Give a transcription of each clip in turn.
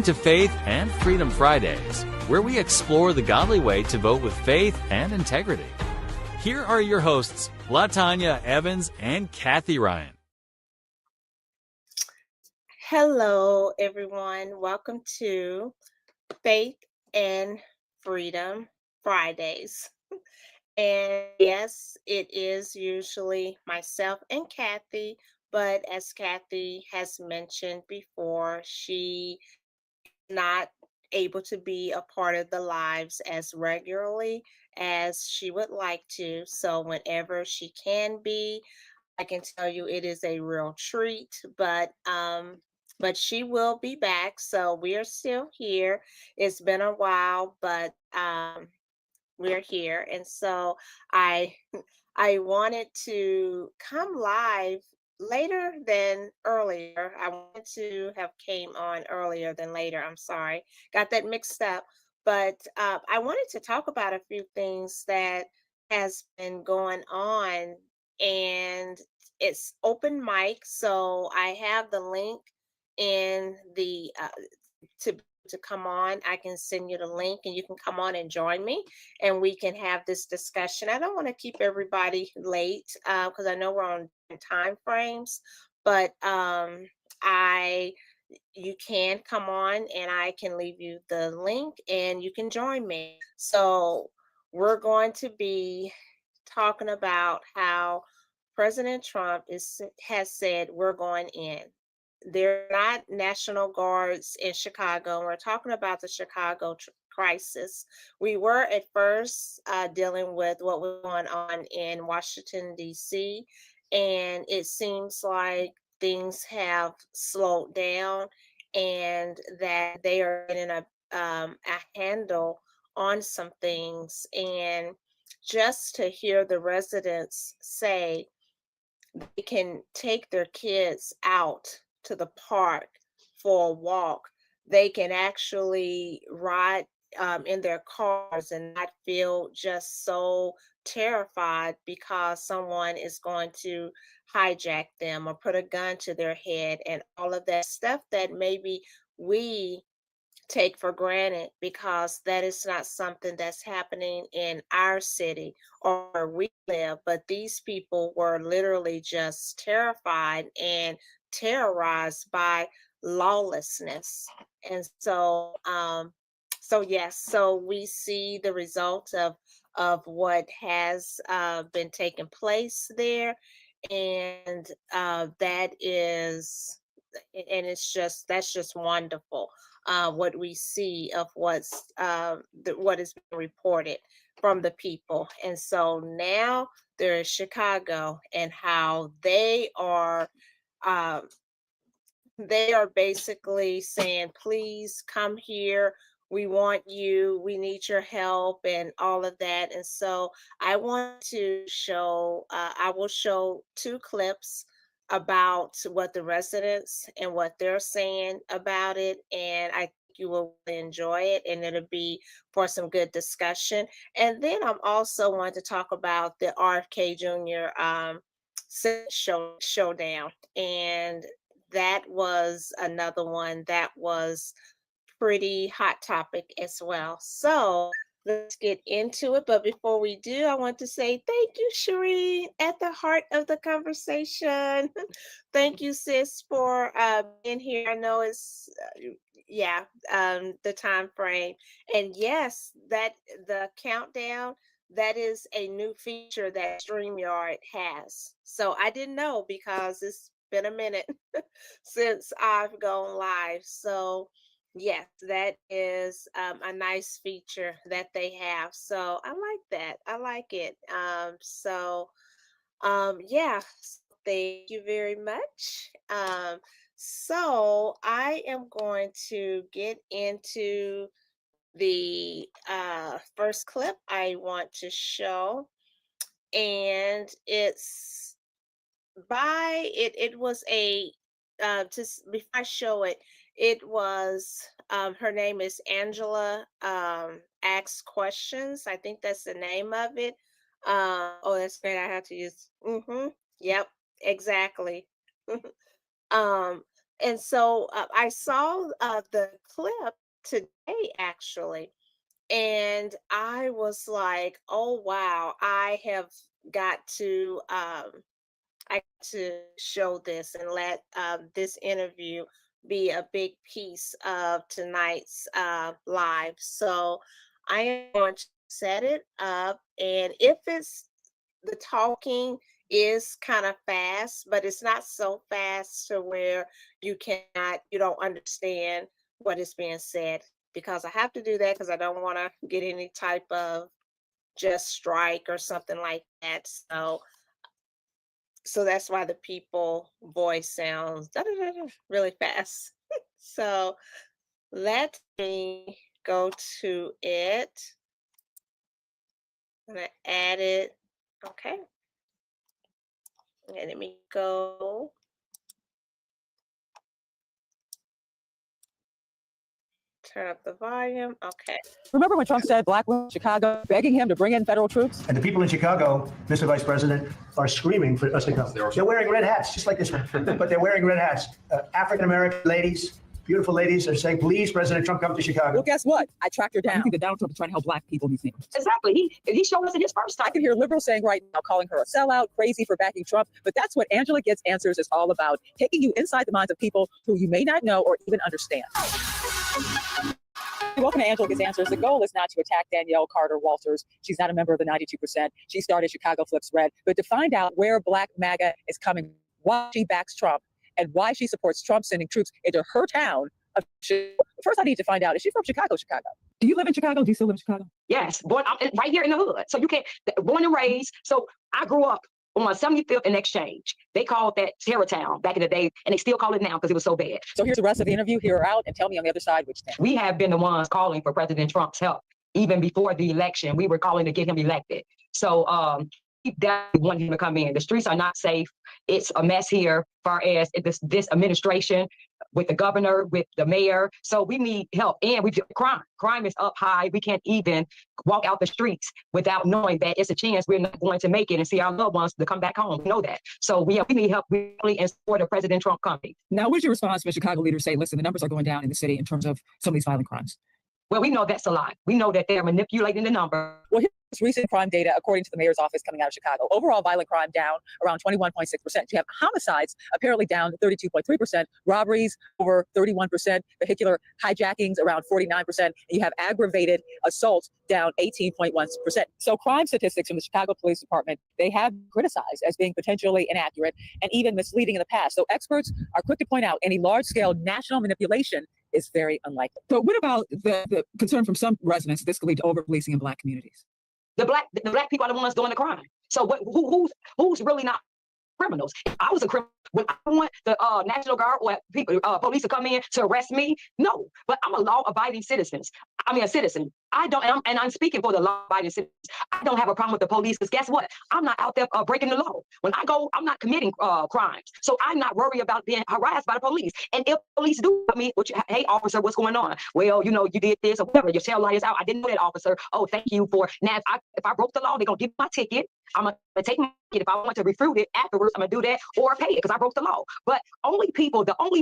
to Faith and Freedom Fridays, where we explore the godly way to vote with faith and integrity. Here are your hosts, LaTanya Evans and Kathy Ryan. Hello, everyone. Welcome to Faith and Freedom Fridays. And yes, it is usually myself and Kathy, but as Kathy has mentioned before, she not able to be a part of the lives as regularly as she would like to. So whenever she can be, I can tell you it is a real treat, but she will be back. So we are still here. It's been a while, but we're here. And so I I wanted to come live later than earlier. I wanted to have came on earlier than later. I'm sorry. Got that mixed up. But I wanted to talk about a few things that has been going on, and it's open mic. So I have the link in the to come on. I can send you the link and you can come on and join me and we can have this discussion. I don't want to keep everybody late because I know we're on time frames, but I you can come on and I can leave you the link and you can join me. So we're going to be talking about how President Trump has said we're going in. They're not National Guards in Chicago. We're talking about the Chicago crisis. We were at first dealing with what was going on in Washington, D.C., and it seems like things have slowed down and that they are getting a handle on some things. And just to hear the residents say they can take their kids out to the park for a walk. They can actually ride in their cars and not feel just so terrified because someone is going to hijack them or put a gun to their head and all of that stuff that maybe we take for granted because that is not something that's happening in our city or where we live. But these people were literally just terrified and terrorized by lawlessness. And so yes, so we see the results of what has been taking place there, and that is, and it's just that's just wonderful what we see of what is being reported from the people. And so now there is Chicago and how uh, they are basically saying, please come here. We want you. We need your help and all of that. And so I want to I will show two clips about what the residents and what they're saying about it. And I think you will really enjoy it and it'll be for some good discussion. And then I'm also want to talk about the RFK Jr. Showdown. And that was another one that was pretty hot topic as well. So let's get into it. But before we do, I want to say thank you, Shireen, at the heart of the conversation. Thank you, sis, for being here. I know it's the time frame, and yes, that the countdown. That is a new feature that StreamYard has. So I didn't know because it's been a minute since I've gone live. So yes, that is a nice feature that they have. So I like that. I like it. Yeah, thank you very much. So I am going to get into the first clip I want to show, and it was a just before I show it, it was her name is Angela Asks Questions. I think that's the name of it. Oh, that's great. I have to use yep, exactly. um And so I saw the clip today, actually, and I was like, "Oh wow, I have got to show this and let this interview be a big piece of tonight's live." So I am going to set it up, and if it's the talking is kind of fast, but it's not so fast to where you don't understand what is being said, because I have to do that because I don't want to get any type of just strike or something like that. So that's why the people voice sounds really fast. So let me go to it. I'm gonna add it. Okay. And let me go. Turn up the volume. Okay. Remember when Trump said black women in Chicago begging him to bring in federal troops? And the people in Chicago, Mr. Vice President, are screaming for us to come. They're wearing red hats, just like this one, but they're wearing red hats. African-American ladies, beautiful ladies, are saying, please, President Trump, come to Chicago. Well, guess what? I tracked her down. I think that Donald Trump is trying to help black people in these neighborhoods. Exactly. He showed us in his first time. I can hear liberals saying right now, calling her a sellout, crazy for backing Trump. But that's what Angela Gets Answers is all about, taking you inside the minds of people who you may not know or even understand. Welcome to Angela Gets Answers. The goal is not to attack Danielle Carter Walters. She's not a member of the 92%. She started Chicago Flips Red, but to find out where Black MAGA is coming, why she backs Trump, and why she supports Trump sending troops into her town. First, I need to find out, is she from Chicago? Do you live in Chicago? Do you still live in Chicago? Yes, born right here in the hood. So you can't, born and raised. So I grew up on 75th and Exchange. They called that Terrortown back in the day, and they still call it now because it was so bad. So here's the rest of the interview. Hear her out and tell me on the other side which thing. We have been the ones calling for President Trump's help. Even before the election, we were calling to get him elected. So we definitely want him to come in. The streets are not safe. It's a mess here, far as this administration, with the governor, with the mayor. So we need help. And crime is up high. We can't even walk out the streets without knowing that it's a chance we're not going to make it and see our loved ones to come back home. We know that. So we need help really in support of President Trump coming. Now, what's your response when Chicago leaders say, listen, the numbers are going down in the city in terms of some of these violent crimes? Well, we know that's a lie. We know that they're manipulating the number. Well, here's recent crime data, according to the mayor's office coming out of Chicago. Overall violent crime down around 21.6%. You have homicides apparently down 32.3%, robberies over 31%, vehicular hijackings around 49%, and you have aggravated assaults down 18.1%. So crime statistics from the Chicago Police Department, they have criticized as being potentially inaccurate and even misleading in the past. So experts are quick to point out any large-scale national manipulation is very unlikely. So what about the concern from some residents this could lead to over-policing in black communities? The black people are the ones doing the crime. So who's really not criminals? If I was a criminal, would I want the National Guard or police to come in to arrest me? No, but I'm a law-abiding citizen. A citizen. I'm speaking for the law-abiding citizens. I don't have a problem with the police because guess what? I'm not out there breaking the law. When I go, I'm not committing crimes. So I'm not worried about being harassed by the police. And if police do me, hey, officer, what's going on? Well, you did this or whatever. Your tail light is out. I didn't know that, officer. Oh, thank you for. Now, if I broke the law, they're going to give me my ticket. I'm going to take my ticket. If I want to refute it afterwards, I'm going to do that or pay it because I broke the law. But the only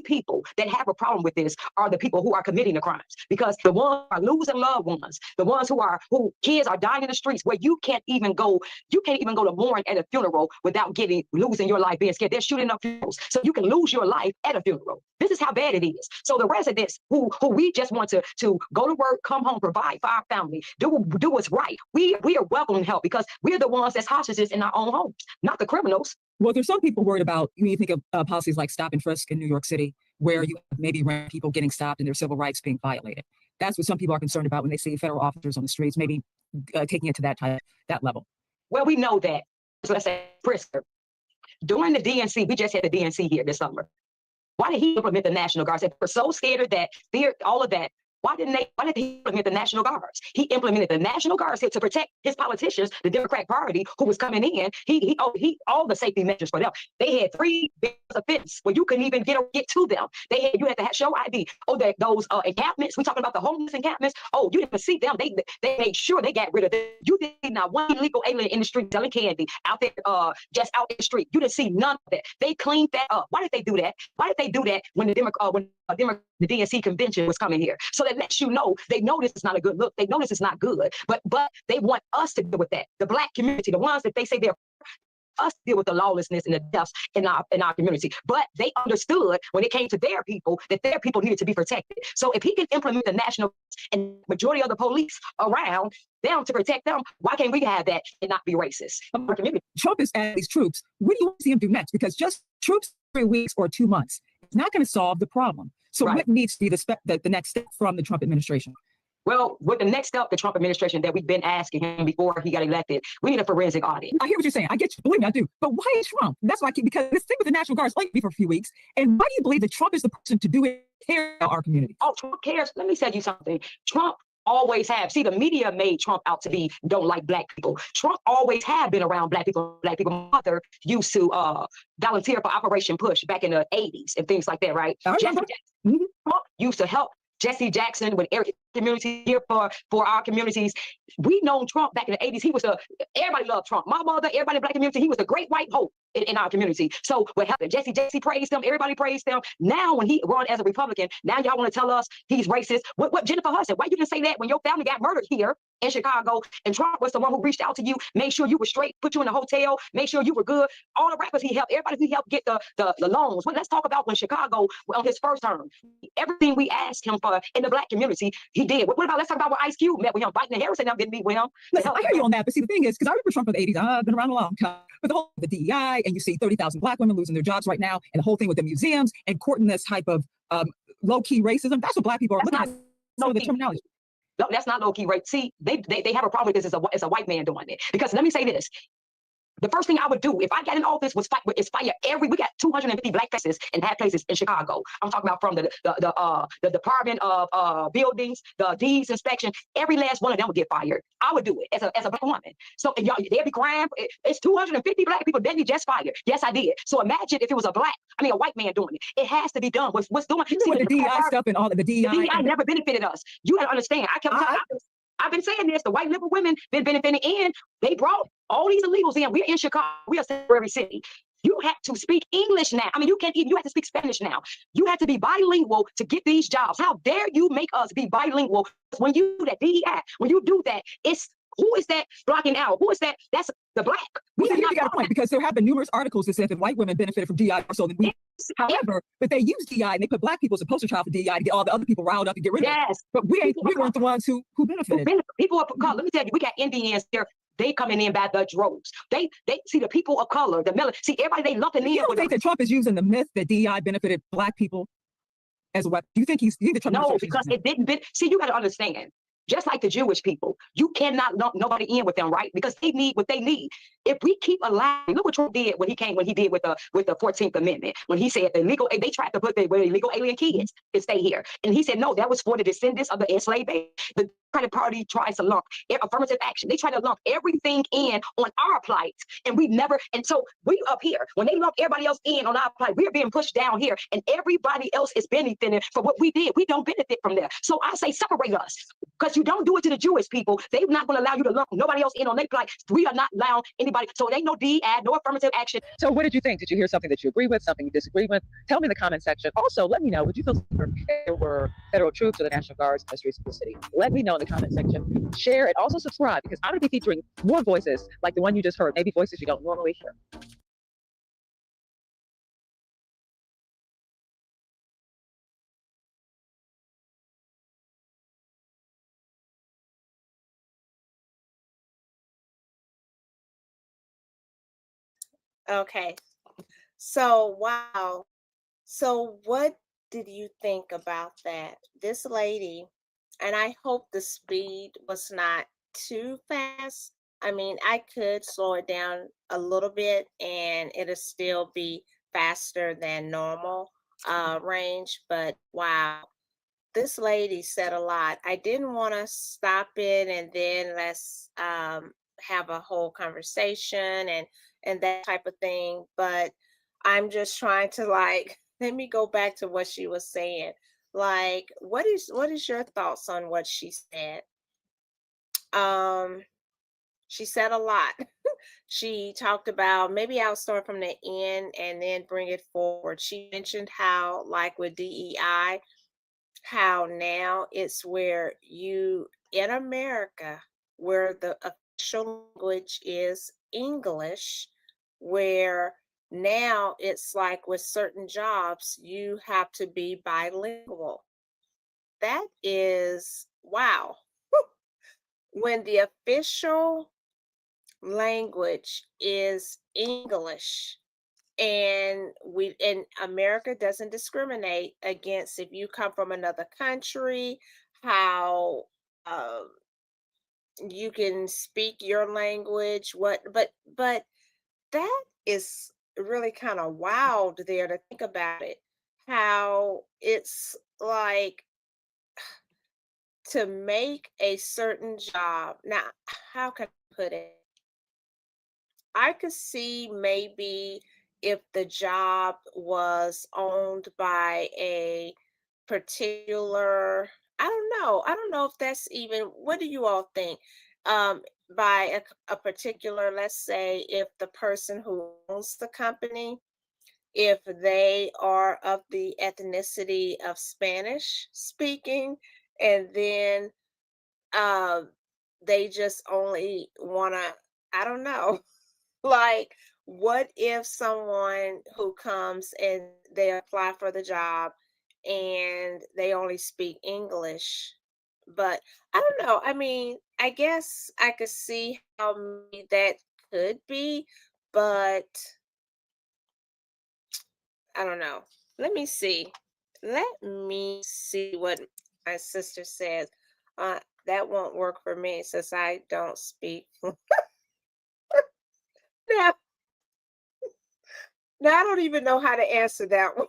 people that have a problem with this are the people who are committing the crimes, because the ones who are losing loved ones, the ones who kids are dying in the streets where you can't even go to mourn at a funeral without losing your life, being scared. They're shooting up funerals. So you can lose your life at a funeral. This is how bad it is. So the residents who we just want to go to work, come home, provide for our family, do what's right. We are welcoming help because we're the ones that's hostages in our own homes, not the criminals. Well, there's some people worried about, when you think of policies like stop and frisk in New York City, where you have maybe random people getting stopped and their civil rights being violated. That's what some people are concerned about when they see federal officers on the streets, maybe taking it to that level. Well, we know that. So let's say Prisker. During the DNC, we just had the DNC here this summer. Why did he implement the National Guard? We're so scared of that, fear, all of that. Why did he implement the National Guards? He implemented the National Guards here to protect his politicians, the Democratic Party, who was coming in. He all the safety measures for them. They had 3 bills of fence where you couldn't even get to them. You had to show ID. Oh, those encampments. We talking about the homeless encampments. Oh, you didn't see them. They made sure they got rid of them. You did not one illegal alien in the street selling candy out there, just out in the street. You didn't see none of that. They cleaned that up. Why did they do that? Why did they do that when the DNC convention was coming here? So that lets you know they know this is not a good look. They know this is not good. But they want us to deal with that. The Black community, the ones that they say they're us to deal with the lawlessness and the deaths in our community. But they understood when it came to their people that their people needed to be protected. So if he can implement the national and majority of the police around them to protect them, why can't we have that and not be racist? Trump is adding these troops. What do you want to see him do next? Because just troops 3 weeks or 2 months is not going to solve the problem. So what needs to be the next step from the Trump administration? Well, with the next step, the Trump administration that we've been asking him before he got elected, we need a forensic audit. I hear what you're saying. I get you. Believe me, I do. But why Trump? That's why because this thing with the National Guard's like me for a few weeks. And why do you believe that Trump is the person to do it care about our community? Oh, Trump cares. Let me tell you something. Trump always have. See, the media made Trump out to be don't like Black people. Trump always have been around Black people. Black people. My mother used to volunteer for Operation Push back in the 80s and things like that, right? Trump used to help Jesse Jackson with every community here for our communities. We known Trump back in the 80s. He was everybody loved Trump. My mother, everybody in the Black community, he was the great white hope in our community. So what happened? Jesse praised him. Everybody praised him. Now when he run as a Republican, now y'all want to tell us he's racist. What Jennifer Hudson, why you didn't say that when your family got murdered here in Chicago and Trump was the one who reached out to you, made sure you were straight, put you in a hotel, make sure you were good. All the rappers he helped, everybody he helped get the loans. Well, let's talk about when Chicago on his first term. Everything we asked him for in the Black community, he did. What about, let's talk about what Ice Cube met with him, Biden and Harrison didn't meet with him. Listen, I hear you on that, but see, the thing is, because I remember Trump in the 80s, I've been around a long time, but the DEI, and you see 30,000 Black women losing their jobs right now, and the whole thing with the museums and courting this type of low-key racism, that's what Black people are looking at. So the terminology. No, that's not low-key rape. See, they have a problem with this. It's a white man doing it. Because let me say this. The first thing I would do if I got in office was fire we got 250 Black faces in that places in Chicago. I'm talking about from the Department of Buildings, the deeds inspection, every last one of them would get fired. I would do it as a Black woman. So y'all, they'd be crying. It's 250 Black people that be just fired. Yes, I did. So imagine if it was a white man doing it. It has to be done. What's doing? See, the DEI stuff and all of the DEI. The DEI never benefited us. You gotta understand. I've been saying this. The white liberal women been benefiting, and they brought all these illegals in. We're in Chicago. We are a sanctuary city. You have to speak English now. I mean, you have to speak Spanish now. You have to be bilingual to get these jobs. How dare you make us be bilingual when you do that DEI? When you do that, who is that blocking out? Who is that? That's the Black. You got a point, because there have been numerous articles that said that white women benefited from DEI so than we. However, but they use DEI and they put Black people as a poster child for DEI to get all the other people riled up and get rid of it. Yes. But we weren't the ones who benefited. People of color, let me tell you, we got Indians here. They coming in by the droves. They see the people of color, the melon. See, everybody they lumping in. You don't think that Trump is using the myth that DEI benefited Black people as a weapon? Do you think No, because it didn't. See, you got to understand. Just like the Jewish people, you cannot lump nobody in with them, right? Because they need what they need. If we keep allowing, look what Trump did when he did with the 14th Amendment, when he said they tried to put the illegal alien kids to stay here. And he said, no, that was for the descendants of the enslaved. The Democratic Party tries to lump affirmative action. They try to lump everything in on our plight. And so we up here, when they lump everybody else in on our plight, we're being pushed down here and everybody else is benefiting for what we did. We don't benefit from that. So I say separate us. Because you don't do it to the Jewish people, they're not going to allow you to lump nobody else in on their plight. We are not allowing anybody. So it ain't no DEI, no affirmative action. So what did you think? Did you hear something that you agree with, something you disagree with? Tell me in the comment section. Also, let me know, would you feel there were federal troops or the National Guards in the streets of the city? Let me know in the comment section. Share and also subscribe, because I'm going to be featuring more voices like the one you just heard, maybe voices you don't normally hear. Okay. So, wow. So, what did you think about that? This lady, and I hope the speed was not too fast. I mean, I could slow it down a little bit and it'll still be faster than normal range, but wow. this lady said a lot. I didn't want to stop it and then let's have a whole conversation and that type of thing. But I'm just trying to like let me go back to what she was saying. Like, what is your thoughts on what she said? Um, she said a lot. She talked about, maybe I'll start from the end and then bring it forward. She mentioned how, like with DEI, how now it's where you in America, where the official language is English, where now it's like with certain jobs, you have to be bilingual. That is wow. When the official language is English, and America doesn't discriminate against if you come from another country, how um, you can speak your language, what, but that is really kind of wild there to think about it, how it's like to make a certain job. Now, how can I put it? I could see maybe if the job was owned by a particular, I don't know. I don't know if that's even, what do you all think? Um, by a particular, let's say, if the person who owns the company, if they are of the ethnicity of Spanish speaking, and then um, they just only want to, I don't know. Like, what if someone who comes and they apply for the job and they only speak English? But I don't know. I mean, I guess I could see how maybe that could be, but I don't know. Let me see. Let me see what my sister says. That won't work for me since I don't speak. Now, now I don't even know how to answer that one.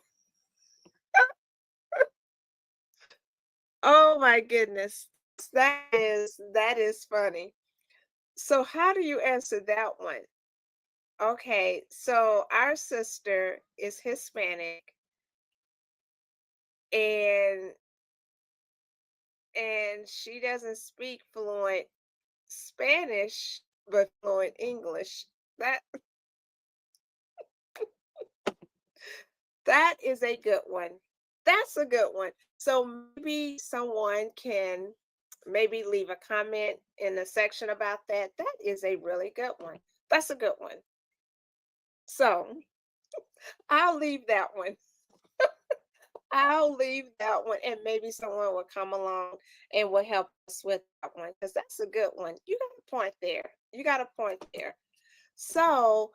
Oh my goodness. That is funny. So how do you answer that one? Okay, so our sister is Hispanic and she doesn't speak fluent Spanish but fluent English. That that is a good one. That's a good one. So maybe someone can maybe leave a comment in the section about that. That is a really good one. That's a good one. So I'll leave that one. I'll leave that one, and maybe someone will come along and will help us with that one because that's a good one. You got a point there. You got a point there. So,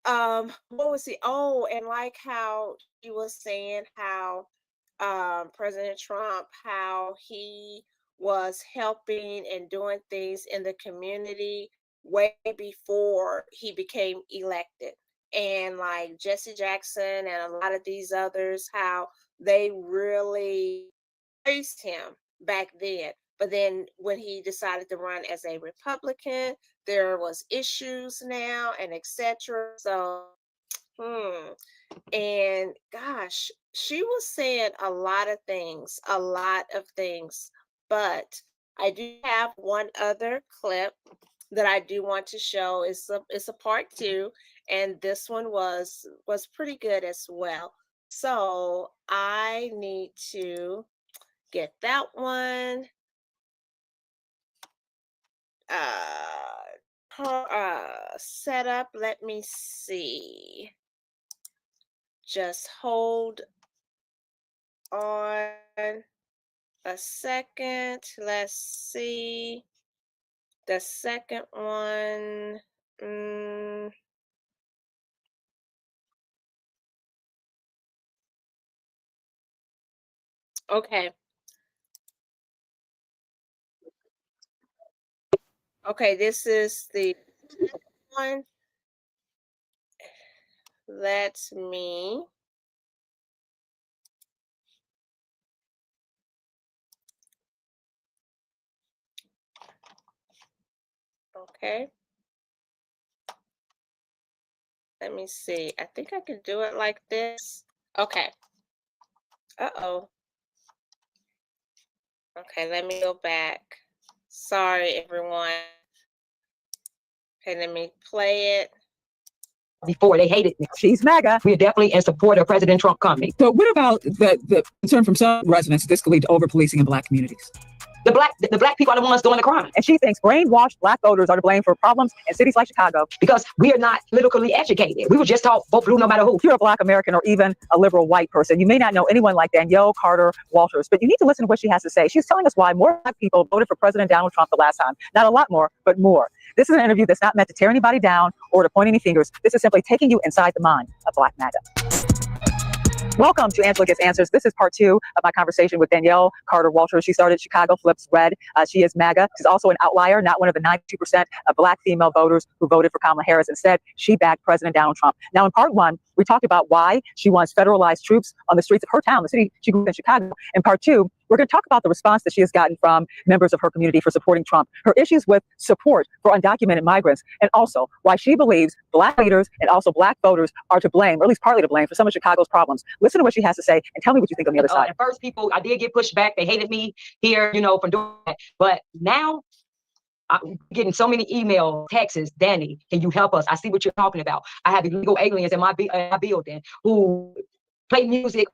what was he? Oh, and like how he was saying how President Trump, how he was helping and doing things in the community way before he became elected. And like Jesse Jackson and a lot of these others, how they really praised him back then. But then when he decided to run as a Republican, there was issues now and etc. So, hmm. And gosh, she was saying a lot of things. But I do have one other clip that I do want to show. It's a part two, and this one was pretty good as well. So I need to get that one set up. Let me see. Just hold on a second. Let's see. The second one. mm, okay. Okay, this is the one. Let me Okay. Let me see. I think I can do it like this. Okay. Uh-oh. Okay, let me go back. Sorry, everyone. Okay, let me play it. Before they hated me. She's MAGA. We're definitely in support of President Trump coming. So what about the concern from some residents this could lead to over-policing in Black communities? The black people are the ones doing the crime. And she thinks brainwashed Black voters are to blame for problems in cities like Chicago. Because we are not politically educated. We were just taught vote blue no matter who. If you're a Black American or even a liberal white person, you may not know anyone like Danielle Carter Walters, but you need to listen to what she has to say. She's telling us why more Black people voted for President Donald Trump the last time. Not a lot more, but more. This is an interview that's not meant to tear anybody down or to point any fingers. This is simply taking you inside the mind of Black MAGA. Welcome to Angela Gets Answers. This is part 2 of my conversation with Danielle Carter Walters. She started Chicago Flips Red. She is MAGA. She's also an outlier, not one of the 92% of Black female voters who voted for Kamala Harris. Instead, she backed President Donald Trump. Now, in part 1, we talked about why she wants federalized troops on the streets of her town, the city she grew up in, Chicago. In part 2, we're going to talk about the response that she has gotten from members of her community for supporting Trump, her issues with support for undocumented migrants, and also why she believes Black leaders and also Black voters are to blame, or at least partly to blame, for some of Chicago's problems. Listen to what she has to say and tell me what you think on the other side. At first, people, I did get pushed back. They hated me here, for doing that. But now I'm getting so many emails, texts. Danny, can you help us? I see what you're talking about. I have illegal aliens in my building who play music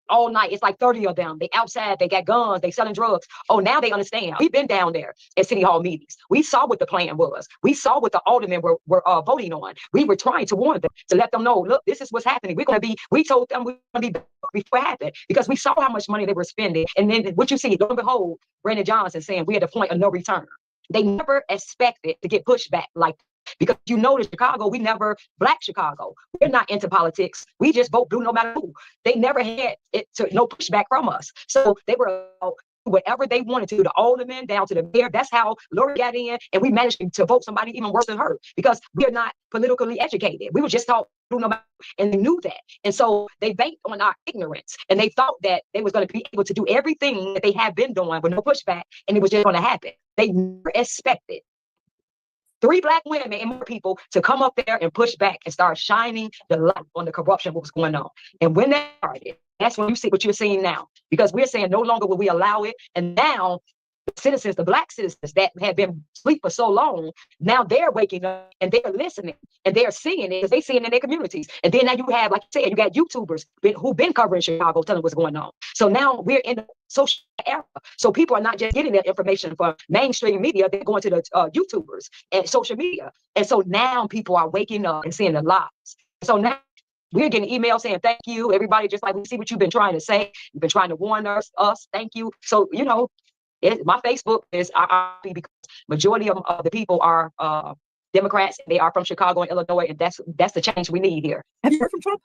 all night. It's like 30 of them. They outside, they got guns, they selling drugs. Oh, now they understand. We've been down there at City Hall meetings. We saw what the plan was. We saw what the aldermen were voting on. We were trying to warn them, to let them know, look, this is what's happening. We told them we're going to be back before it happened, because we saw how much money they were spending. And then what you see, lo and behold, Brandon Johnson saying we had a point of no return. They never expected to get pushed back like that. Because in Chicago, we never, Black Chicago, we're not into politics. We just vote blue no matter who. They never had no pushback from us. So they were whatever they wanted to, the aldermen down to the mayor. That's how Lori got in, and we managed to vote somebody even worse than her, because we are not politically educated. We were just taught blue no matter who, and they knew that. And so they banked on our ignorance, and they thought that they was going to be able to do everything that they had been doing with no pushback, and it was just going to happen. They never expected 3 Black women and more people to come up there and push back and start shining the light on the corruption, what was going on. And when that started, that's when you see what you're seeing now, because we're saying no longer will we allow it. And now the citizens, the Black citizens that have been asleep for so long, now they're waking up and they're listening and they're seeing it because they see it in their communities. And then now you have, like you said, you got YouTubers who've been covering Chicago, telling what's going on. So now we're in the social era. So people are not just getting their information from mainstream media, they're going to the YouTubers and social media. And so now people are waking up and seeing the lies. So now we're getting emails saying, thank you, everybody, just like we see what you've been trying to say. You've been trying to warn us, thank you. So, my Facebook is because majority of the people are Democrats. They are from Chicago and Illinois, and that's the change we need here. Have you heard from Trump?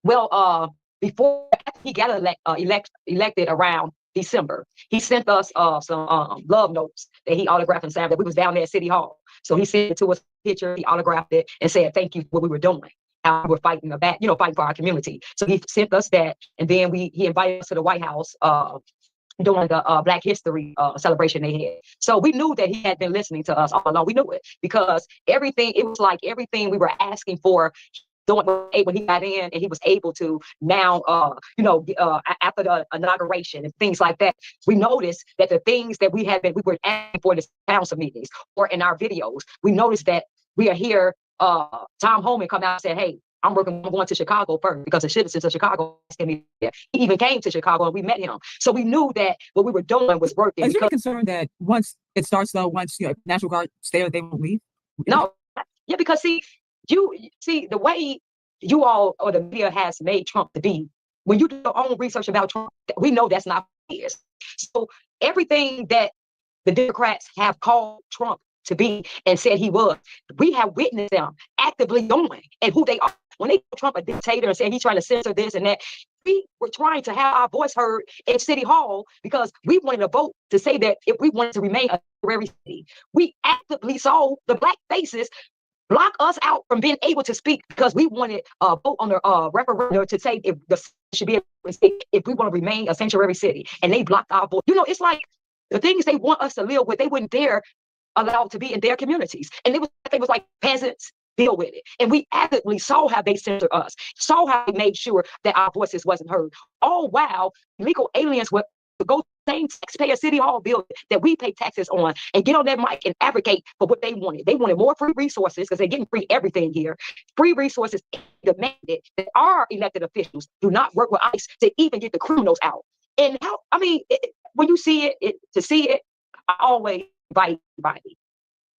Well, before he got elected around December, he sent us some love notes that he autographed and signed. That we was down there at City Hall, so he sent it to us, a picture. He autographed it and said thank you for what we were doing. How we were fighting fighting for our community. So he sent us that, and then he invited us to the White House during the Black History celebration they had. So we knew that he had been listening to us all along. We knew it, because it was like everything we were asking for when he got in, and he was able to now, after the inauguration and things like that, we noticed that the things that we were asking for in the council meetings or in our videos, we noticed that we are here. Tom Homan come out and said, hey, I'm going to Chicago first, because the citizens of Chicago asked me there. He even came to Chicago and we met him. So we knew that what we were doing was working. Is there a concern that once it starts, though, once National Guard stay there, they won't leave? No. Yeah, because the way you all or the media has made Trump to be, when you do your own research about Trump, we know that's not what he is. So everything that the Democrats have called Trump to be and said he was, we have witnessed them actively doing, and who they are. When they call Trump a dictator and say he's trying to censor this and that, we were trying to have our voice heard in City Hall, because we wanted to vote to say that if we wanted to remain a sanctuary city, we actively saw the Black faces block us out from being able to speak, because we wanted a vote on the referendum to say if the should be able to speak, if we want to remain a sanctuary city, and they blocked our vote. It's like the things they want us to live with, they wouldn't dare allowed to be in their communities. And it was like peasants deal with it. And we actively saw how they censored us, saw how they made sure that our voices wasn't heard. All while illegal aliens would go to the same taxpayer city hall building that we pay taxes on and get on that mic and advocate for what they wanted. They wanted more free resources because they're getting free everything here. Free resources demanded that our elected officials do not work with ICE to even get the criminals out. And how, I mean, when you see it, I always invite everybody.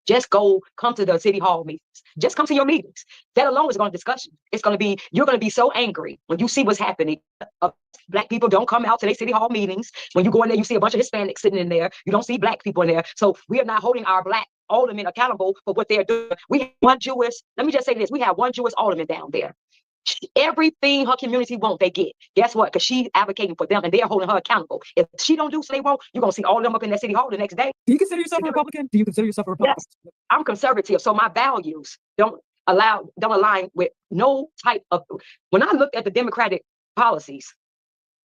Just come to the city hall meetings. Just come to your meetings. That alone is going to discussion. You're going to be so angry when you see what's happening. Black people don't come out to their city hall meetings. When you go in there, you see a bunch of Hispanics sitting in there. You don't see black people in there. So we are not holding our black aldermen accountable for what they're doing. We have let me just say this. We have one Jewish alderman down there. Everything her community wants, they get. Guess what? Because she's advocating for them and they're holding her accountable. If she don't do so they won't, you're going to see all of them up in that city hall the next day. Do you consider yourself a Republican? Do you consider yourself a Republican? Yes, I'm conservative. So my values don't align with no type of, when I looked at the Democratic policies,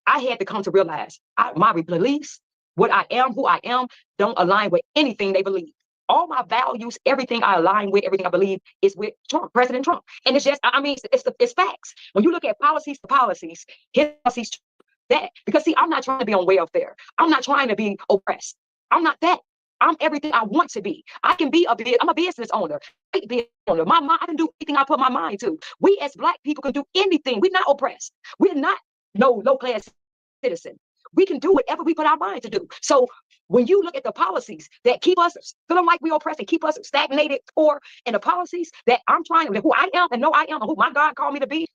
I had to come to realize my beliefs, what I am, who I am, don't align with anything they believe. All my values, everything I align with, everything I believe is with Trump, President Trump. And it's just, I mean, it's facts. When you look at policies to policies, his policies, that, because see, I'm not trying to be on welfare. I'm not trying to be oppressed. I'm not that. I'm everything I want to be. I'm a business owner. I can do anything I put my mind to. We as Black people can do anything. We're not oppressed. We're not no low-class citizen. We can do whatever we put our mind to do. So when you look at the policies that keep us feeling like we're oppressed and keep us stagnated, poor, and the policies that I'm trying to, who I am and know I am and who my God called me to be,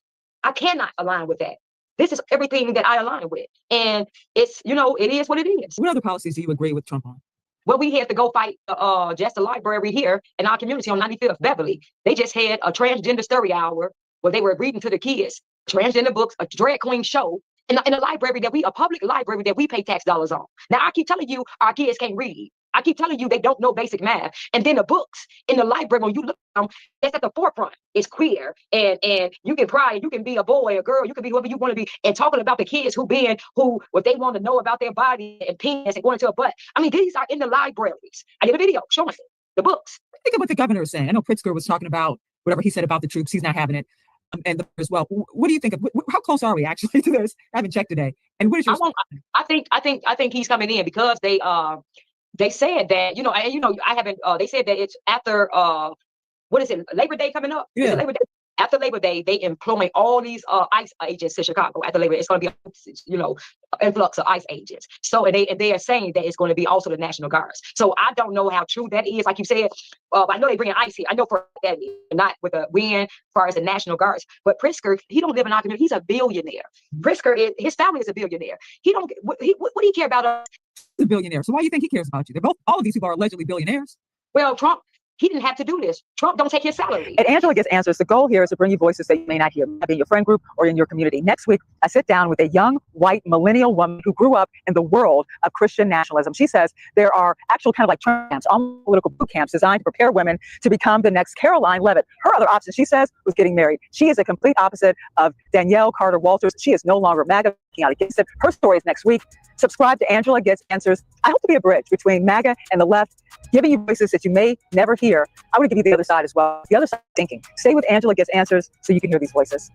I cannot align with that. This is everything that I align with. And it's, it is what it is. What other policies do you agree with Trump on? Well, we had to go fight just a library here in our community on 95th Beverly. They just had a transgender story hour where they were reading to the kids transgender books, a drag queen show in a library a public library that we pay tax dollars on. Now, I keep telling you, our kids can't read. I keep telling you, they don't know basic math. And then the books in the library, when you look at them, that's at the forefront. It's queer. And you can cry, you can be a boy, a girl, you can be whoever you want to be. And talking about the kids what they want to know about their body and penis and going into a butt. I mean, these are in the libraries. I did a video showing it, the books. Think of what the governor is saying. I know Pritzker was talking about whatever he said about the troops. He's not having it. And as well. What do you think of how close are we actually to this? I haven't checked today. And what is your I think he's coming in because they said that, I haven't they said that it's after what is it, Labor Day coming up? Yeah. Is it Labor Day? After Labor Day, they employ all these ICE agents in Chicago. After Labor Day, it's going to be, influx of ICE agents. So, and they are saying that it's going to be also the National Guards. So I don't know how true that is. Like you said, I know they bring ICE here. I know for that, not with a win as far as the National Guards. But Pritzker, he don't live in our community. He's a billionaire. Pritzker, his family is a billionaire. He don't. What do he care about us? He's a billionaire. So why do you think he cares about you? All of these people are allegedly billionaires. Well, Trump. He didn't have to do this. Trump don't take his salary. At Angela Gets Answers, the goal here is to bring you voices that you may not hear, maybe in your friend group or in your community. Next week, I sit down with a young, white, millennial woman who grew up in the world of Christian nationalism. She says there are actual kind of like training camps, almost political boot camps designed to prepare women to become the next Caroline Levitt. Her other option, she says, was getting married. She is a complete opposite of Danielle Carter Walters. She is no longer MAGA, out against it. Her story is next week. Subscribe to Angela Gets Answers. I hope to be a bridge between MAGA and the left, giving you voices that you may never hear. I want to give you the other side as well. The other side of thinking. Stay with Angela Gets Answers so you can hear these voices.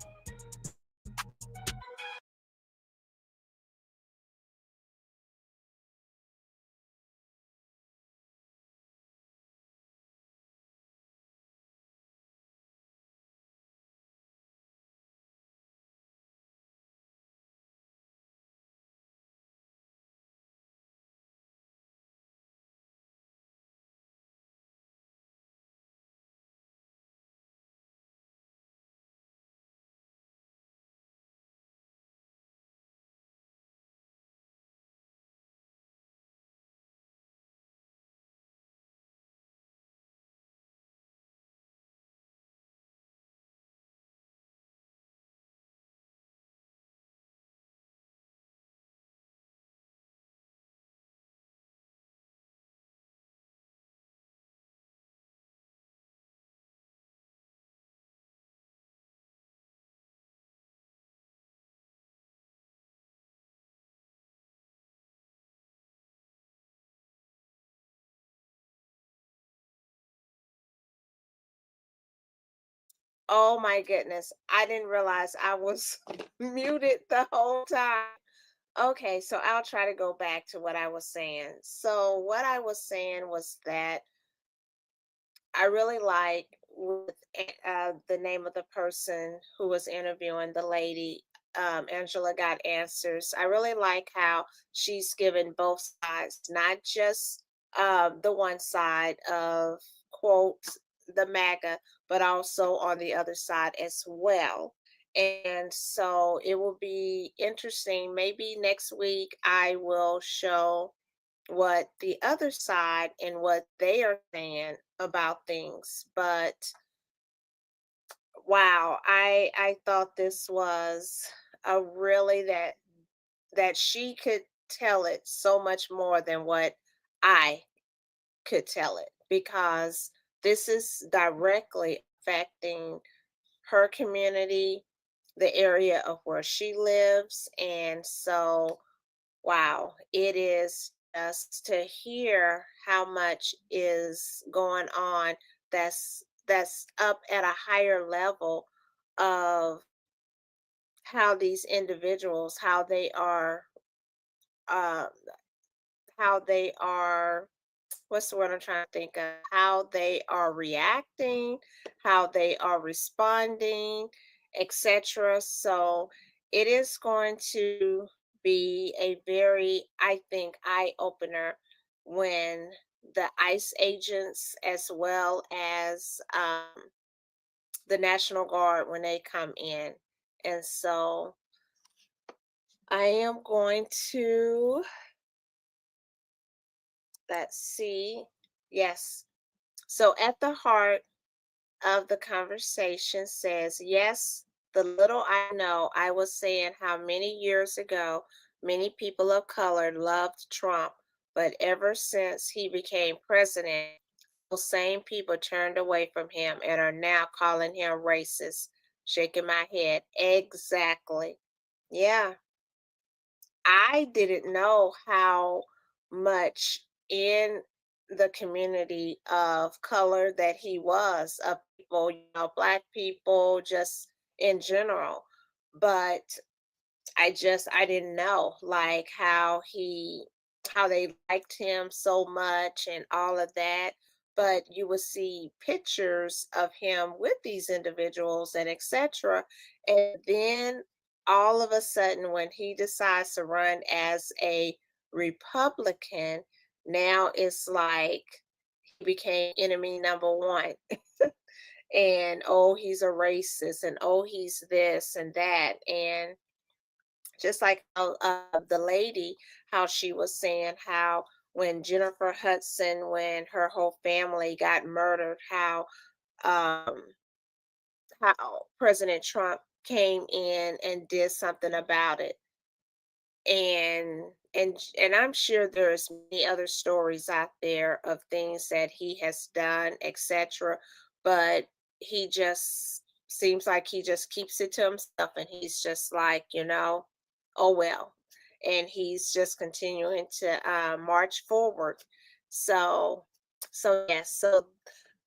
Oh my goodness. I didn't realize I was muted the whole time. Okay, so I'll try to go back to what I was saying. So what I was saying was that I really like with the name of the person who was interviewing the lady, Angela Got Answers. I really like how she's given both sides, not just the one side of quote the MAGA, but also on the other side as well. And so it will be interesting. Maybe next week I will show what the other side and what they are saying about things. But wow, I thought this was a really that she could tell it so much more than what I could tell it, because this is directly affecting her community, the area of where she lives. And so wow, it is just to hear how much is going on that's up at a higher level of how these individuals, uh how they are, what's the word I'm trying to think of, how they are reacting, how they are responding, etc. So it is going to be a very, I think, eye opener when the ICE agents, as well as the National Guard, when they come in. And so I am going to, let's see, yes. So at the heart of the conversation says, yes, the little I know, I was saying how many years ago many people of color loved Trump, but ever since he became president, those same people turned away from him and are now calling him racist. Shaking my head. Exactly. Yeah. I didn't know how much in the community of color that he was, of people, black people, just in general. But I didn't know like how they liked him so much and all of that. But you would see pictures of him with these individuals and etc. And then all of a sudden, when he decides to run as a Republican, now it's like he became enemy number one. And oh, he's a racist, and oh, he's this and that. And just like how, the lady, how she was saying how when Jennifer Hudson, when her whole family got murdered, um, how President Trump came in and did something about it. And I'm sure there's many other stories out there of things that he has done, etc. But he just seems like he just keeps it to himself, and he's just like, oh well. And he's just continuing to march forward. So, so yes, so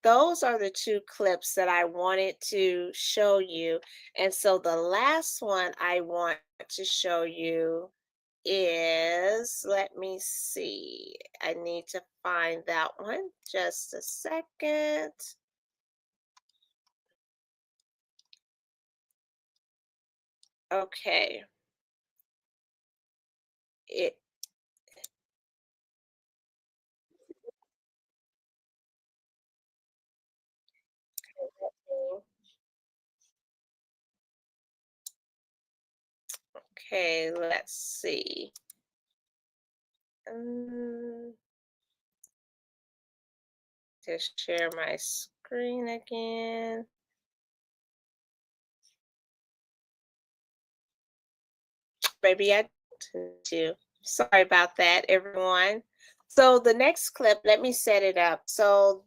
those are the two clips that I wanted to show you. And so the last one I want to show you is, let me see. I need to find that one. Just a second. Okay. It okay, let's see. Um, just share my screen again. Maybe I do. Sorry about that, everyone. So the next clip, let me set it up. So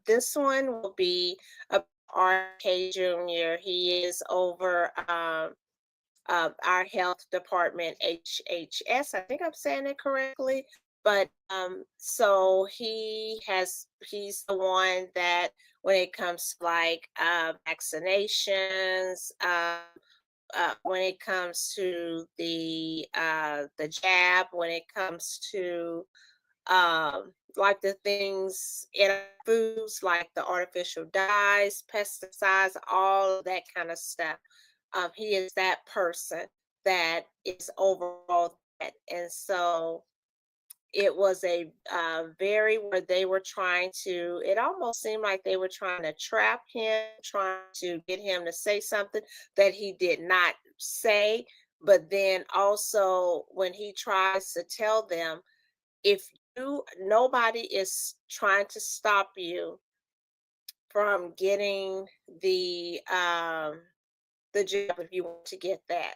this one will be about RFK Jr. He is over our health department, HHS. I think I'm saying it correctly. But so he's the one that when it comes to like vaccinations, when it comes to the jab, when it comes to like the things in our foods, like the artificial dyes, pesticides, all of that kind of stuff. He is that person that is overall that. And so it was a very where they were trying to, it almost seemed like they were trying to trap him, trying to get him to say something that he did not say. But then also when he tries to tell them, if nobody is trying to stop you from getting the jab if you want to get that.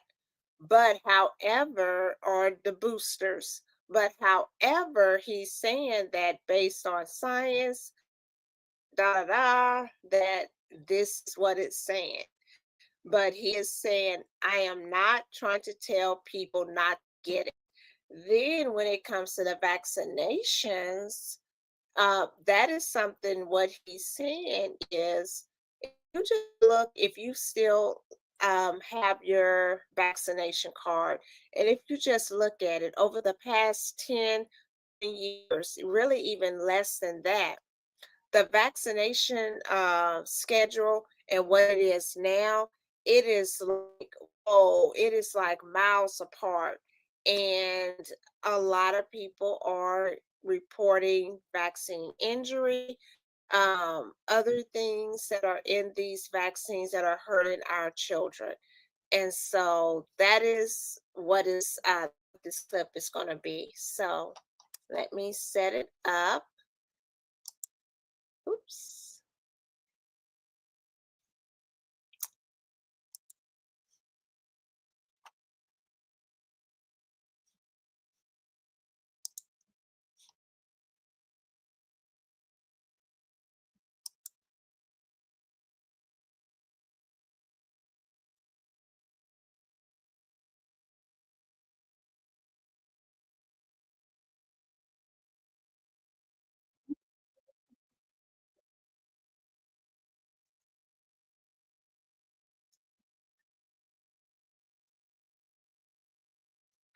But however, or the boosters. But however, he's saying that based on science, that this is what it's saying. But he is saying, I am not trying to tell people not to get it. Then when it comes to the vaccinations, that is something what he's saying is if you just look, if you still have your vaccination card, and if you just look at it over the past 10 years, really even less than that, the vaccination schedule and what it is now, it is like, oh, it is like miles apart. And a lot of people are reporting vaccine injury, other things that are in these vaccines that are hurting our children. And so that is what is this clip is going to be. So let me set it up. Oops.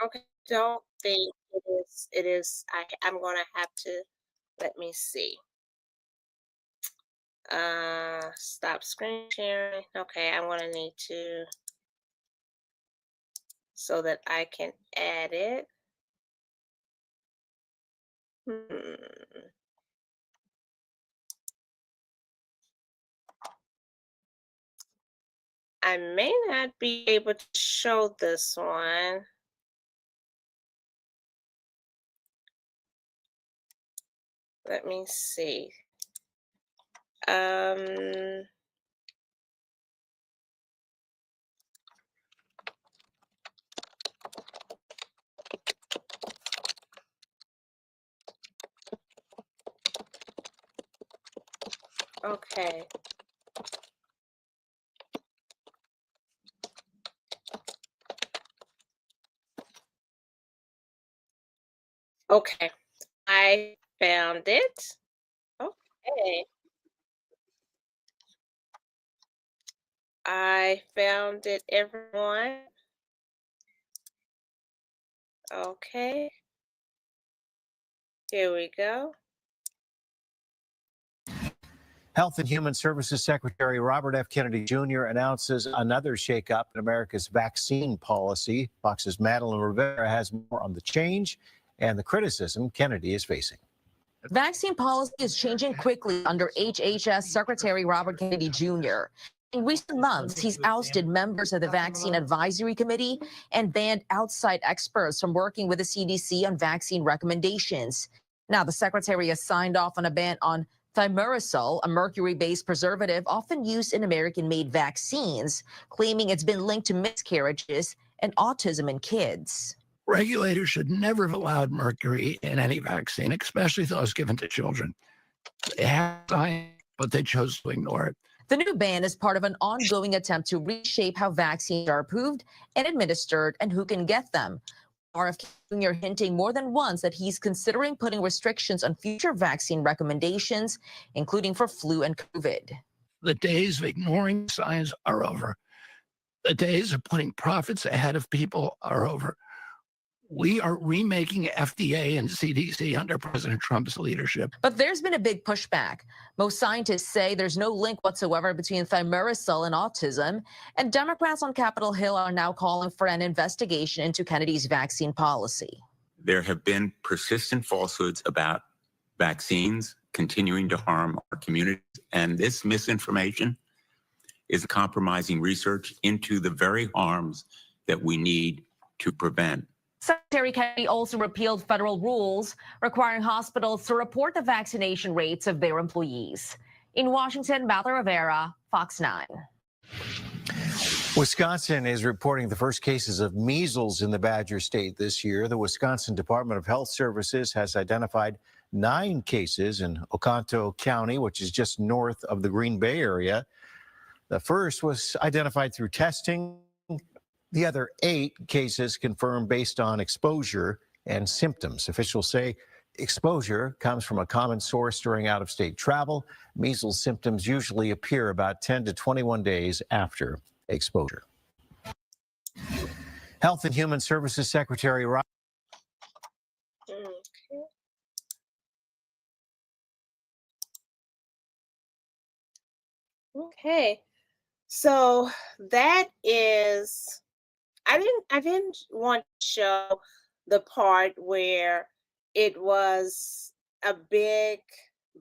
Okay, don't think I'm gonna have to, let me see. Stop screen sharing. Okay, I'm gonna need to, so that I can add it. I may not be able to show this one. Let me see. Okay. Okay, I found it. Okay. I found it, everyone. Okay. Here we go. Health and Human Services Secretary Robert F. Kennedy Jr. announces another shakeup in America's vaccine policy. Fox's Madeline Rivera has more on the change and the criticism Kennedy is facing. Vaccine policy is changing quickly under HHS Secretary Robert Kennedy Jr. In recent months, he's ousted members of the Vaccine Advisory Committee and banned outside experts from working with the CDC on vaccine recommendations. Now, the secretary has signed off on a ban on thimerosal, a mercury-based preservative often used in American-made vaccines, claiming it's been linked to miscarriages and autism in kids. Regulators should never have allowed mercury in any vaccine, especially those given to children. They have science, but they chose to ignore it. The new ban is part of an ongoing attempt to reshape how vaccines are approved and administered and who can get them. RFK Jr. hinting more than once that he's considering putting restrictions on future vaccine recommendations, including for flu and COVID. The days of ignoring science are over. The days of putting profits ahead of people are over. We are remaking FDA and CDC under President Trump's leadership. But there's been a big pushback. Most scientists say there's no link whatsoever between thimerosal and autism, and Democrats on Capitol Hill are now calling for an investigation into Kennedy's vaccine policy. There have been persistent falsehoods about vaccines continuing to harm our communities, and this misinformation is compromising research into the very harms that we need to prevent. Secretary Kennedy also repealed federal rules requiring hospitals to report the vaccination rates of their employees. In Washington, Bella Rivera, Fox 9. Wisconsin is reporting the first cases of measles in the Badger State this year. The Wisconsin Department of Health Services has identified 9 cases in Oconto County, which is just north of the Green Bay area. The first was identified through testing. The other 8 cases confirmed based on exposure and symptoms. Officials say exposure comes from a common source during out-of-state travel. Measles symptoms usually appear about 10 to 21 days after exposure. Health and Human Services Secretary Okay. So that is, I didn't want to show the part where it was a big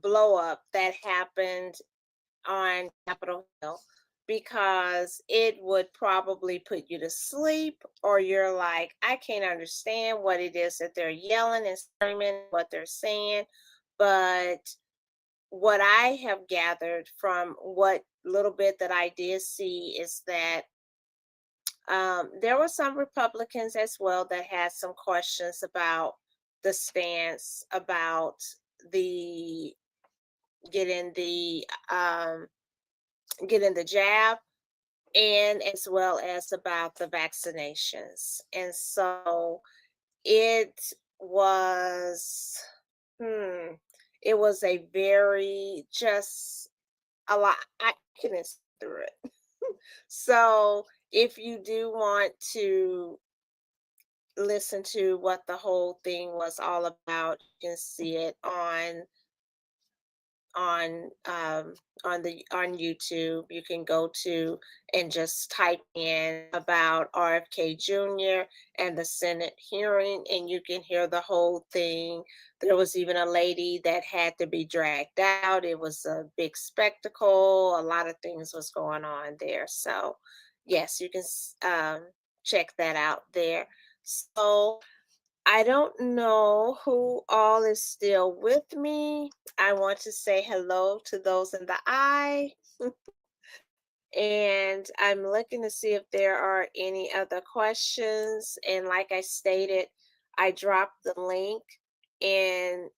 blow up that happened on Capitol Hill, because it would probably put you to sleep, or you're like, I can't understand what it is that they're yelling and screaming, what they're saying. But what I have gathered from what little bit that I did see is that there were some Republicans as well that had some questions about the stance about the getting the jab, and as well as about the vaccinations. And so it was a very, just a lot. I couldn't sit through it. So if you do want to listen to what the whole thing was all about, you can see it on YouTube. You can go to and just type in about RFK Jr. and the Senate hearing, and you can hear the whole thing. There was even a lady that had to be dragged out. It was a big spectacle. A lot of things was going on there. So yes, you can check that out there. So I don't know who all is still with me. I want to say hello to those in the eye. And I'm looking to see if there are any other questions. And like I stated, I dropped the link in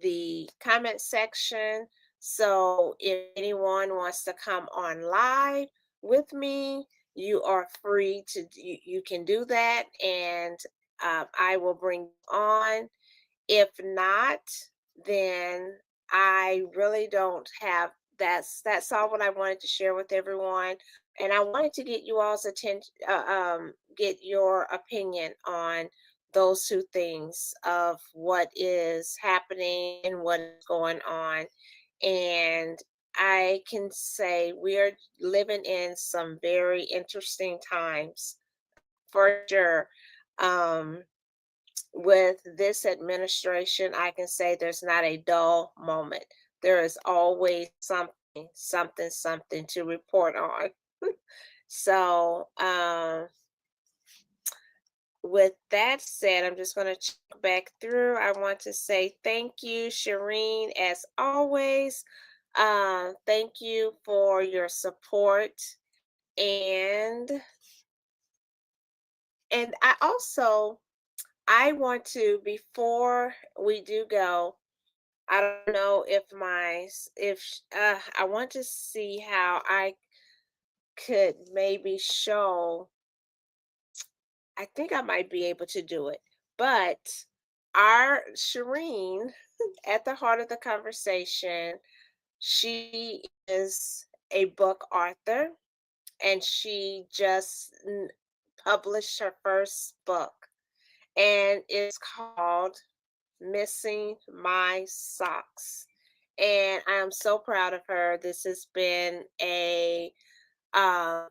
the comment section. So if anyone wants to come on live with me, you are free to, you can do that, and I will bring you on. If not, then I really don't have, that's all what I wanted to share with everyone. And I wanted to get you all's attention, get your opinion on those 2 things of what is happening and what is going on. And I can say we are living in some very interesting times, for sure. With this administration, I can say there's not a dull moment. There is always something to report on. So with that said, I'm just going to check back through. I want to say thank you, Shireen, as always. Thank you for your support. And I want to, before we do go, I don't know if I want to see how I could maybe show I think I might be able to do it. But our Shireen, at the heart of the conversation, she is a book author, and she just published her first book, and it's called Missing My Socks. And I am so proud of her. This has been a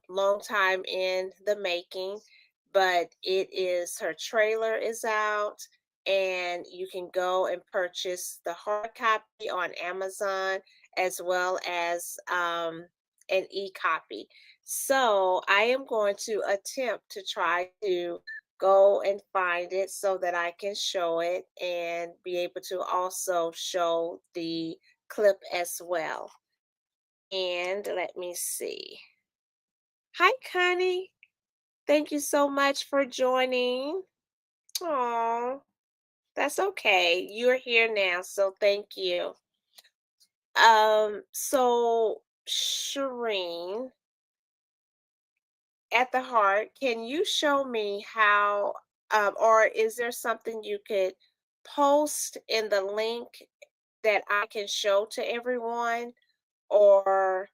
long time in the making, but her trailer is out, and you can go and purchase the hard copy on Amazon as well as an e-copy. So I am going to attempt to try to go and find it so that I can show it and be able to also show the clip as well. And let me see. Hi, Connie. Thank you so much for joining. Oh, that's okay. You're here now, so thank you. So Shireen, at the heart, can you show me how, or is there something you could post in the link that I can show to everyone? Or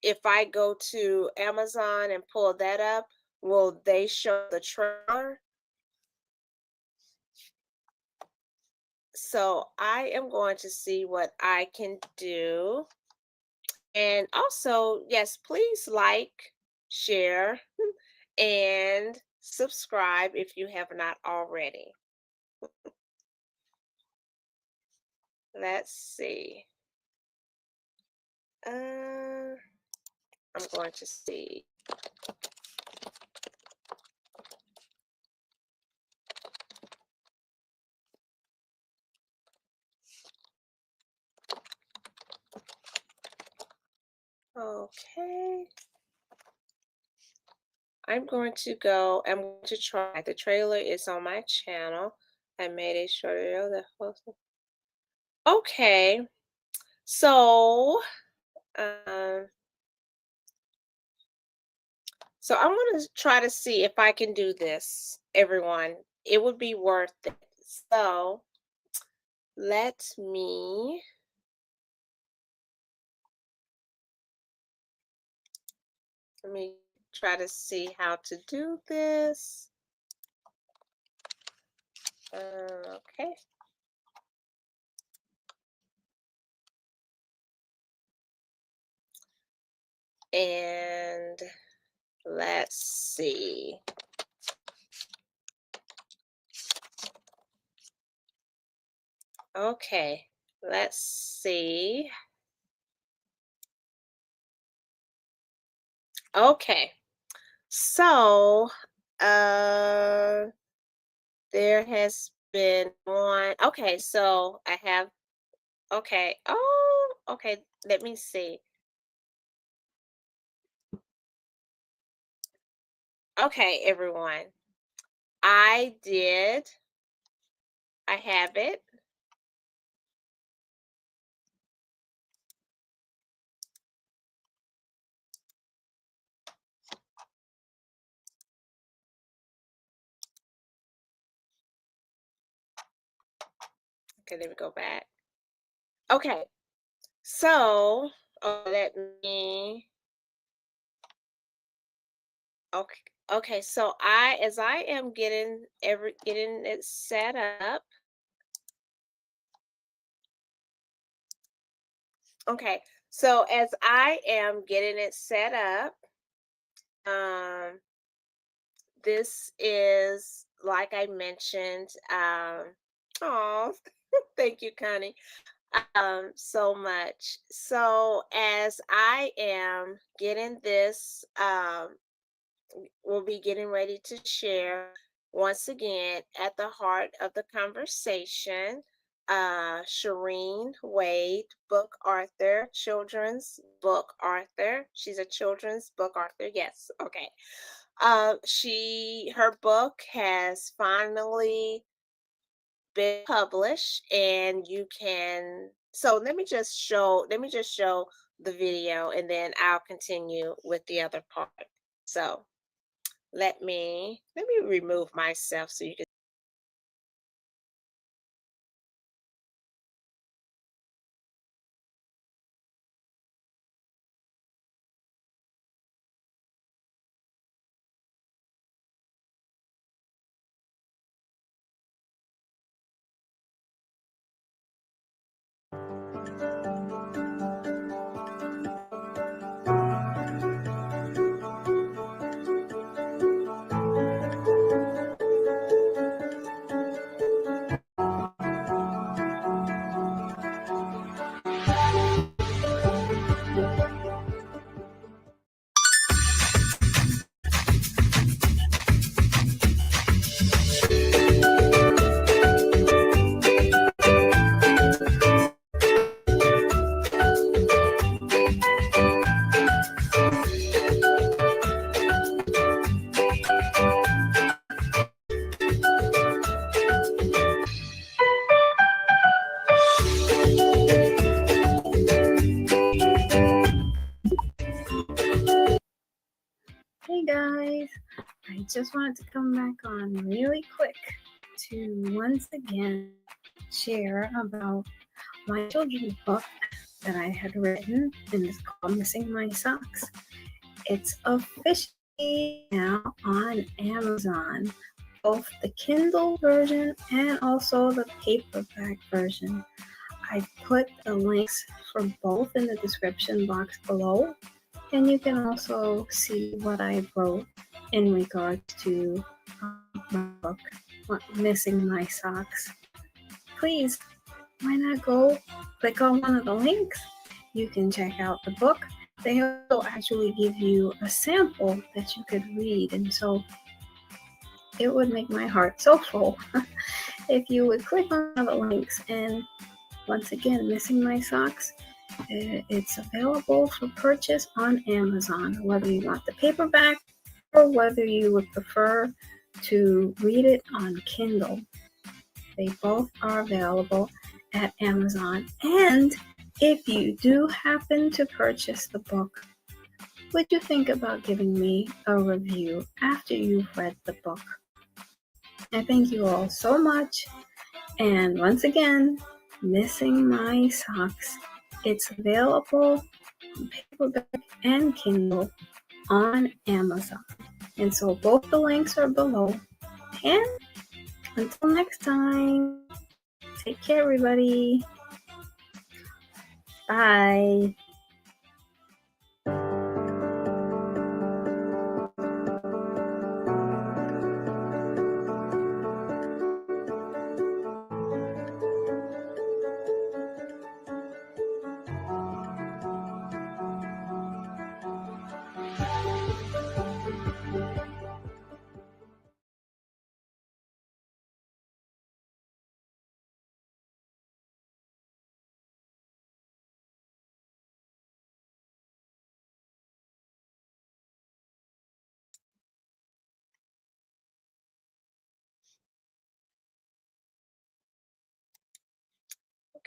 if I go to Amazon and pull that up, will they show the trailer? So I am going to see what I can do. And also, yes, please like, share, and subscribe if you have not already. Let's see. I'm going to see. Okay. I'm going to try. The trailer is on my channel. I made a short video that okay. So, um, so I want to try to see if I can do this, everyone. It would be worth it. So let me try to see how to do this. Okay. And let's see. Okay, let's see. Okay, so there has been one. Okay, so I have. Okay. Oh, okay. Let me see. Okay, everyone. I have it. Okay, let me go back. Okay, so let me. Okay, okay. So as I am getting it set up. Okay, so as I am getting it set up, this is, like I mentioned, oh, thank you, Connie, so much. So as I am getting this, we'll be getting ready to share once again at the heart of the conversation. Shireen Wade, book author, children's book author. She's a children's book author. Yes. Okay. Her book has finally been published, and you can. So let me just show the video, and then I'll continue with the other part. So let me remove myself so you can. Hey guys, I just wanted to come back on really quick to once again share about my children's book that I had written, and it's called Missing My Socks. It's officially now on Amazon, both the Kindle version and also the paperback version. I put the links for both in the description box below, and you can also see what I wrote in regards to my book, Missing My Socks. Please, why not go click on one of the links? You can check out the book. They also actually give you a sample that you could read, and so it would make my heart so full if you would click on one of the links. And once again, Missing My Socks, it's available for purchase on Amazon, whether you want the paperback or whether you would prefer to read it on Kindle. They both are available at Amazon. And if you do happen to purchase the book, would you think about giving me a review after you've read the book? I thank you all so much. And once again, Missing My Socks. It's available on paperback and Kindle on Amazon. And so both the links are below. And until next time, take care, everybody. Bye.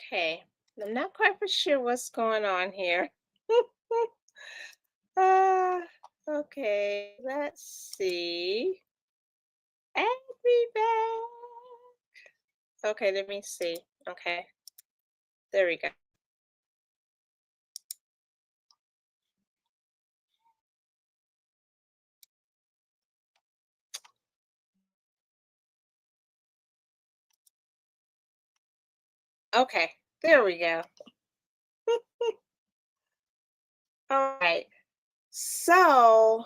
Okay, I'm not quite for sure what's going on here. Okay, let's see. And be back. Okay, let me see. Okay, there we go. Okay, there we go. All right, so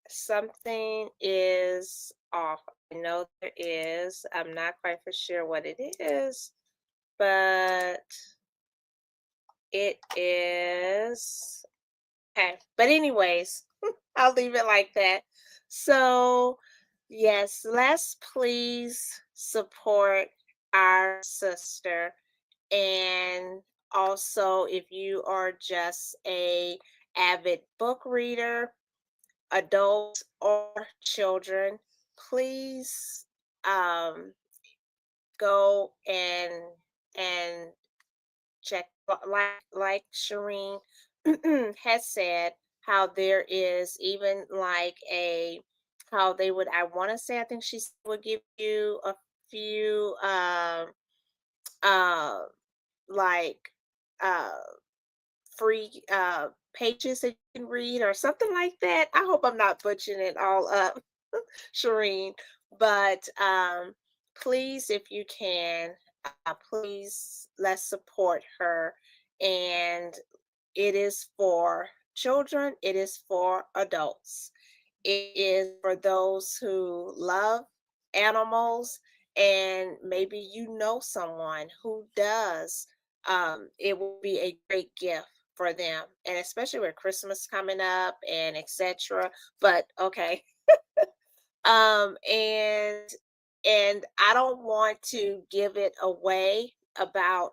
something is off. I know there is. I'm not quite for sure what it is, but it is. Okay, but anyways, I'll leave it like that. So, yes, let's please support our sister. And also, if you are just a avid book reader, adults or children, please go and check, like Shireen has said, how there is even like how they would, I want to say, I think she would give you a few, uh, like, uh, free pages that you can read or something like that. I hope I'm not butchering it all up, Shireen. But please, if you can, please let's support her. And it is for children, it is for adults, it is for those who love animals, and maybe you know someone who does. It will be a great gift for them, and especially with Christmas coming up and etc. But okay, and I don't want to give it away about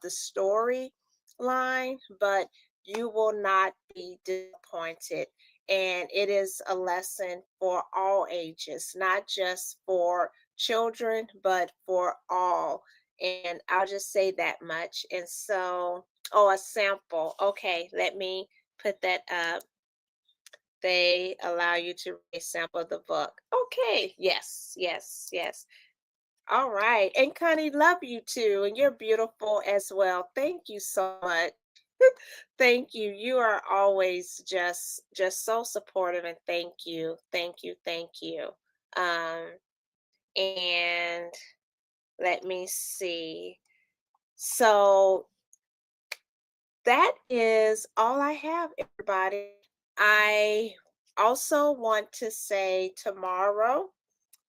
the story line, but you will not be disappointed. And it is a lesson for all ages, not just for children, but for all. And I'll just say that much. And so, oh, a sample. Okay, let me put that up. They allow you to sample the book. Okay, yes, yes, yes. All right. And Connie, love you too. And you're beautiful as well. Thank you so much. Thank you. You are always just so supportive, and thank you. Thank you. Thank you. Um and let me see. So that is all I have, everybody. I also want to say tomorrow,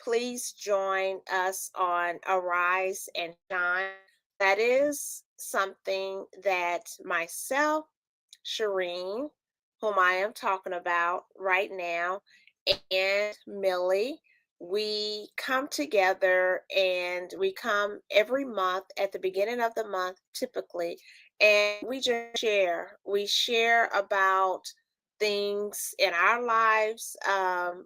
please join us on Arise and Shine. That is something that myself, Shireen, whom I am talking about right now, and Millie, we come together, and we come every month at the beginning of the month, typically, and we just share. We share about things in our lives.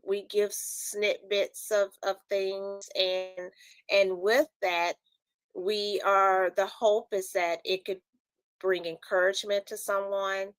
We give snippets of things, and with that, the hope is that it could bring encouragement to someone,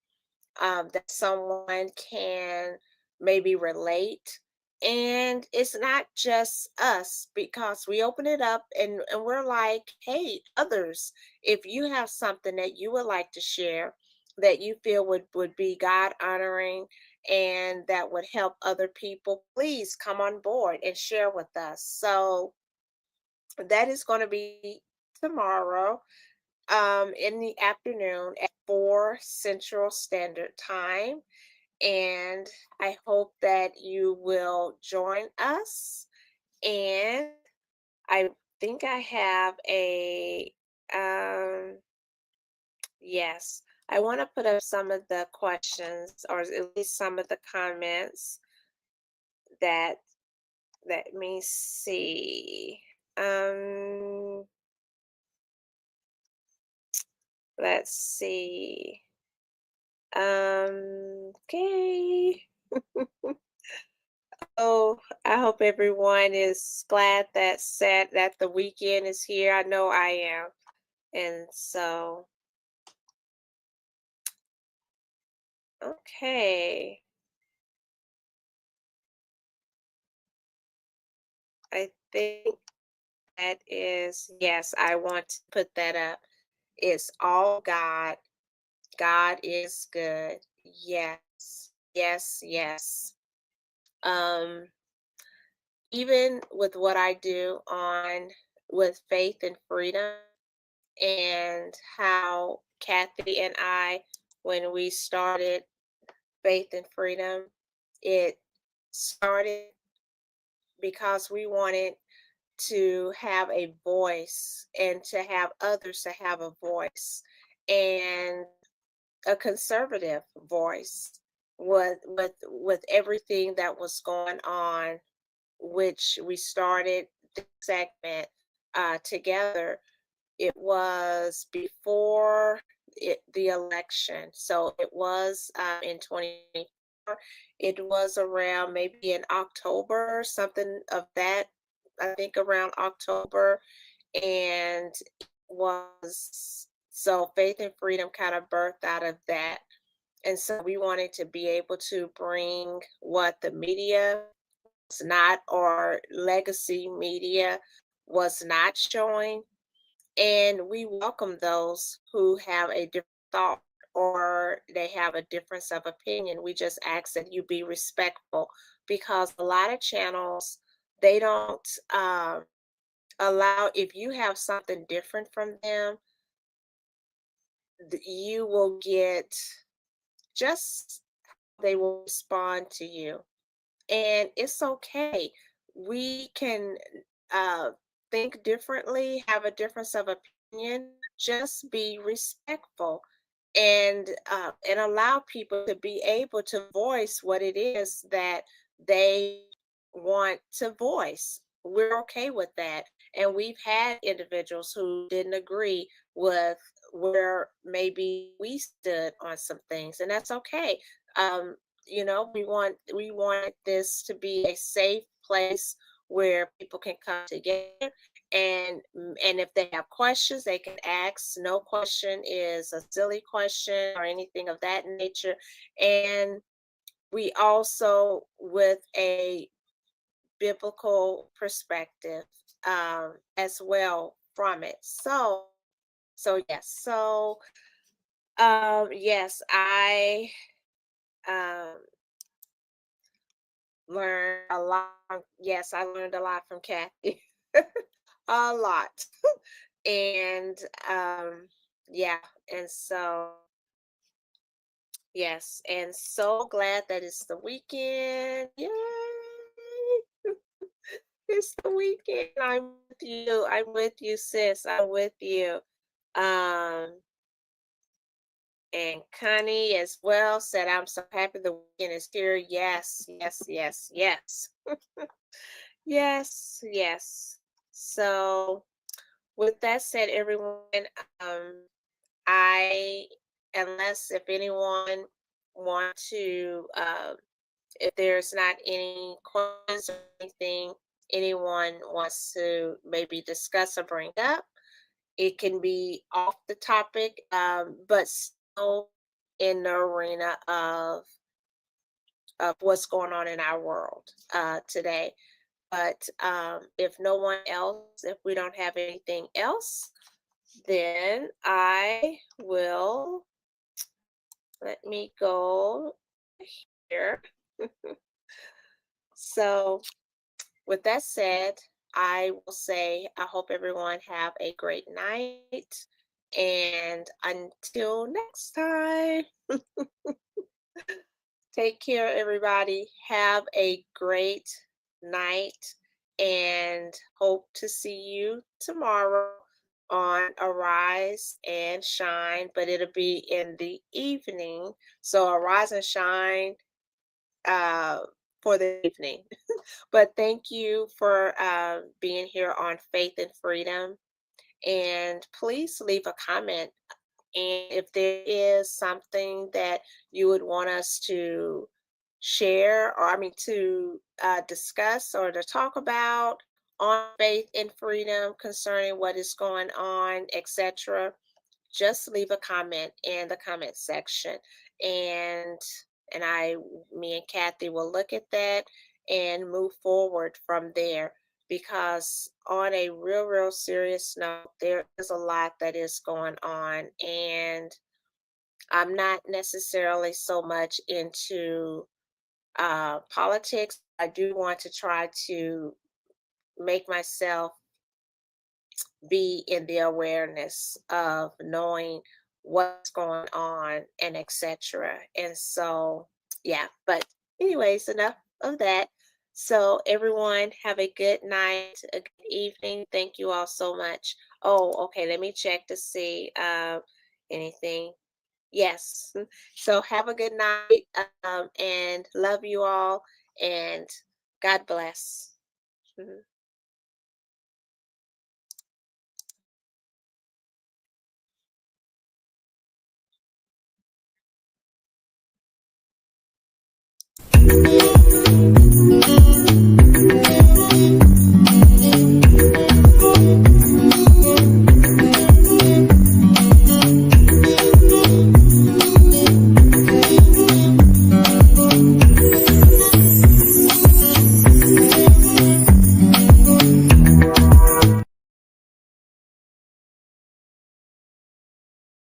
that someone can maybe relate. And it's not just us, because we open it up, and we're like, hey, others, if you have something that you would like to share that you feel would be God honoring and that would help other people, please come on board and share with us. So that is going to be tomorrow, in the afternoon at 4 Central Standard Time. And I hope that you will join us. And I think I have yes, I want to put up some of the questions, or at least some of the comments that, let me see. Um, let's see. Okay. Oh, I hope everyone is glad that the weekend is here. I know I am. And so, okay. I think that is, yes, I want to put that up. It's all God. God is good. Yes. Yes, yes. Um, Even with what I do on with Faith and Freedom, and how Kathy and I, when we started Faith and Freedom, it started because we wanted to have a voice, and to have others to have a voice, and a conservative voice, with everything that was going on, which we started this segment together. It was before the election. So it was in 2024. It was around maybe in October, something of that, I think around October. And it was, so Faith and Freedom kind of birthed out of that. And so we wanted to be able to bring what the media was not, or legacy media was not showing. And we welcome those who have a different thought or they have a difference of opinion. We just ask that you be respectful, because a lot of channels, they don't allow, if you have something different from them, you will get just, they will respond to you. And it's okay. We can uh, think differently, have a difference of opinion. Just be respectful, and allow people to be able to voice what it is that they want to voice. We're okay with that. And we've had individuals who didn't agree with where maybe we stood on some things, and that's okay. Um, we want this to be a safe place where people can come together, and if they have questions, they can ask. No question is a silly question or anything of that nature. And we also, with a biblical perspective, as well from it. Yes, I um learned a lot. Yes, I learned a lot from Kathy. A lot. And yeah, and so yes, and so glad that it's the weekend. Yay! It's the weekend. I'm with you. I'm with you, sis. I'm with you. Um, and Connie as well said, I'm so happy the weekend is here. Yes, yes, yes, yes. Yes, yes. So with that said, everyone, um, I, unless if anyone want to, if there's not any questions or anything anyone wants to maybe discuss or bring up, it can be off the topic, but still in the arena of what's going on in our world today. But if no one else, if we don't have anything else, then I will, let me go here. So with that said, I will say I hope everyone have a great night. And until next time, take care, everybody. Have a great night and hope to see you tomorrow on Arise and Shine, but it'll be in the evening. So Arise and Shine uh, for the evening. But thank you for being here on Faith and Freedom. And please leave a comment. And if there is something that you would want us to share, or I mean, to discuss or to talk about on Faith and Freedom concerning what is going on, etc., just leave a comment in the comment section, and me and Kathy will look at that and move forward from there. Because on a real serious note, there is a lot that is going on, and I'm not necessarily so much into politics. I do want to try to make myself be in the awareness of knowing what's going on and etc. And so, yeah, but anyways, enough of that. So everyone have a good night, a good evening. Thank you all so much. Oh, okay, let me check to see anything. Yes. So have a good night, and love you all, and God bless. Mhm.